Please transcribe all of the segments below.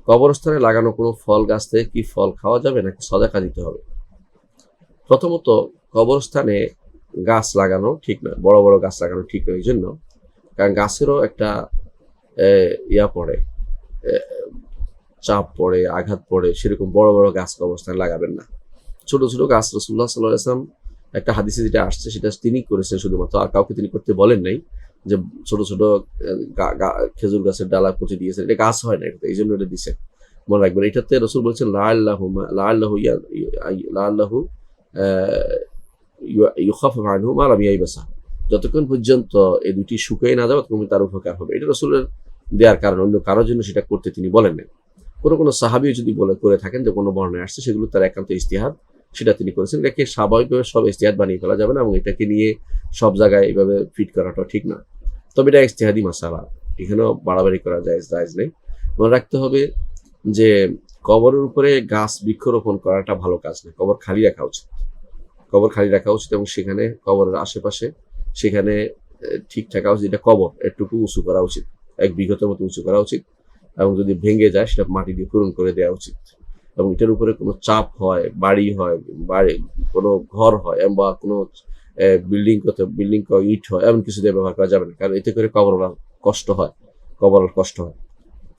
কবরস্থানে লাগানো কোনো ফল গাছ থেকে কি ফল খাওয়া যাবে নাকি সদকা দিতে হবে? প্রথমত কবরস্থানে গাছ লাগানো ঠিক নয়, বড় বড় গাছ লাগানো ঠিক নয়। এই জন্য কারণ গাছেরও একটা ইয়া পড়ে, চাপ পড়ে, আঘাত পড়ে, সেরকম বড় বড় গাছ কবরস্থানে লাগাবেন না। ছোট ছোট গাছ রাসূলুল্লাহ সাল্লাল্লাহু আলাইহি ওয়াসাল্লাম একটা হাদিসে যেটা আসছে সেটা তিনি করেছেন শুধুমাত্র, আর কাউকে তিনি করতে বলেন নাই। যে ছোট ছোট খেজুর গাছের ডালা পুঁতে দিয়েছেন, এটা গাছ হয় না, এটা এই জন্য এটা দিছে, মনে রাখবেন। এটাতে রসুল বলছেন লাআল্লাহু ইউখাফফাফু আনহু মা লাম ইয়াইবাসা, যতক্ষণ পর্যন্ত এই দুটি শুকিয়ে না যাবে ততক্ষণ তার উপকার হবে। এটা রসুলের দেওয়ার কারণ, অন্য কারোর জন্য সেটা করতে তিনি বলেন নাই। কোনো সাহাবী যদি করে থাকেন যে কোনো বর্ণনায় আসছে, সেগুলো তার একান্ত ইজতিহাদ, সেটা তিনি করেছেন। এটাকে স্বাভাবিকভাবে সব ইজতিহাদ বানিয়ে ফেলা যাবে না, এবং এটাকে নিয়ে সব জায়গায় এইভাবে ফিট করাটা ঠিক না। তবে এটা ইজতিহাদি মাসালা, এখানেও বাড়াবাড়ি করা জায়েজ নেই। মনে রাখতে হবে যে কবরের উপরে গাছ বৃক্ষরোপণ করাটা ভালো কাজ না, কবর খালি রাখা উচিত। কবর খালি রাখা উচিত এবং সেখানে কবরের আশেপাশে সেখানে ঠিক থাকা উচিত। এটা কবর একটুকু উঁচু করা উচিত, 1 বিঘতের মতো উঁচু করা উচিত, এবং যদি ভেঙে যায় সেটা মাটি দিয়ে পূরণ করে দেওয়া উচিত। এবং এটার উপরে কোনো চাপ হয়, বাড়ি হয়, কোনো ঘর হয়, বা কোনো বিল্ডিং ইট হয়, এমন কিছু দিয়ে ব্যবহার করা যাবে না, কারণ এতে করে কবরওয়ালার কষ্ট হয়।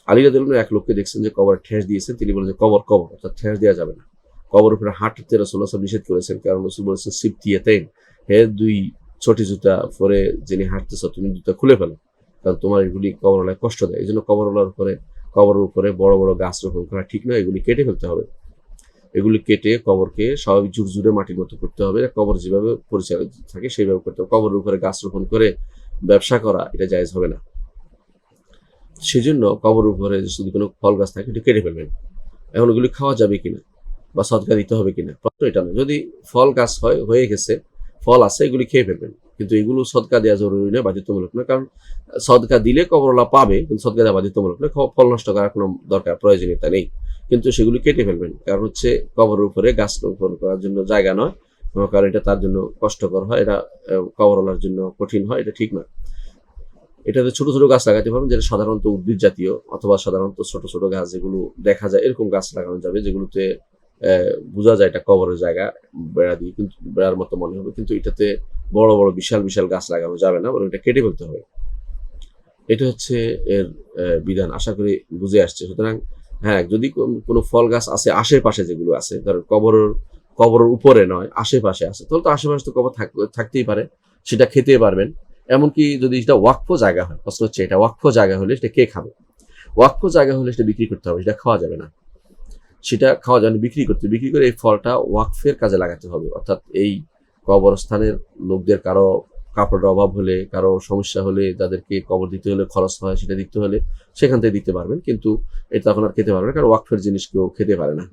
আলী রাদিয়াল্লাহু আনহু এক লোককে দেখছেন যে কবরে ঠেস দিয়েছেন, তিনি বলেন যে কবর অর্থাৎ ঠেস দেওয়া যাবে না। কবর উপরে হাঁটতে রাসূলুল্লাহ সাল্লাল্লাহু আলাইহি ওয়াসাল্লাম নিষেধ করেছেন, কারণ রাসূল বলেছেন সিবতিয়াতাইন, হে 2 ছোটি জুতা পরে যিনি হাঁটতেছ তুমি জুতা খুলে ফেলো, কারণ তোমার এগুলি কবরওয়ালায় কষ্ট দেয়। এই জন্য কবরের উপরে বড় বড় গাছ রোপণ করা ঠিক নয়, এগুলি কেটে ফেলতে হবে। এগুলি কেটে কবরকে স্বাভাবিক জুড়ে মাটির মতো করতে হবে। কবর যেভাবে পরিচালিত থাকে সেইভাবে করতে হবে। কবরের উপরে গাছ রোপণ করে ব্যবসা করা এটা জায়েজ হবে না। সেজন্য কবরের উপরে যদি কোনো ফল গাছ থাকে এটা কেটে ফেলবেন। এখন ওগুলি খাওয়া যাবে কিনা বা সদকা দিতে হবে কিনা, প্রশ্ন এটা না। যদি ফল গাছ হয়ে গেছে, ফল আছে, এগুলি খেয়ে ফেলবেন, কিন্তু এগুলো সদকা দেওয়া জরুরি নয়, বাধ্যতামূলক না। কারণ সদকা দিলে কবরওয়ালা পাবে, কিন্তু সদকা দেওয়া বাধ্যতামূলক না। ফল নষ্ট করার কোনো প্রয়োজনীয়তা নেই, কিন্তু সেগুলি কেটে ফেলবেন। কারণ হচ্ছে কবরের উপরে গাছ রোপণ করার জন্য জায়গা নয়, কারণ এটা তার জন্য কষ্টকর হয়, এটা কবরওয়ালার জন্য কঠিন হয়, এটা ঠিক নয়। এটাতে ছোট ছোট গাছ লাগাতে পারবেন, যেটা সাধারণত উদ্ভিদ জাতীয়, অথবা সাধারণত ছোট ছোট গাছ যেগুলো দেখা যায়, এরকম গাছ লাগানো যাবে, যেগুলোতে বোঝা যায় এটা কবরের জায়গা, বেড়া দিয়ে কিন্তু বেড়ার মতো মনে হবে, কিন্তু এটাতে বড় বড় বিশাল বিশাল গাছ লাগানো যাবে না, বরং এটা কেটে ফেলতে হবে। এটা হচ্ছে এর বিধান, আশা করি বুঝে আসছে। সুতরাং হ্যাঁ, যদি কোনো ফল গাছ আছে আশেপাশে, যেগুলো আছে ধরুন কবরের উপরে নয়, আশেপাশে আছে, তাহলে তো আশেপাশে তো কবর থাকতেই পারে, সেটা খেতে পারবেন। এমনকি যদি এটা ওয়াকফ জায়গা হয়, প্রশ্ন হচ্ছে এটা ওয়াকফ জায়গা হলে সেটা কে খাবে? ওয়াকফ জায়গা হলে সেটা বিক্রি করতে হবে, সেটা খাওয়া যাবে না। সেটা খাওয়া যাবে, বিক্রি করে এই ফলটা ওয়াকফের কাজে লাগাতে হবে। অর্থাৎ এই কবরস্থানের লোকদের কারো কাপড়ের অভাব হলে, কারো সমস্যা হলে, যাদেরকে কবর দিতে হলে খরচ হয়, সেটা দিতে হলে সেখান থেকে দিতে পারবেন, কিন্তু এটা তখন আর খেতে পারবে না, কারণ ওয়াকফের জিনিস কেউ খেতে পারে না,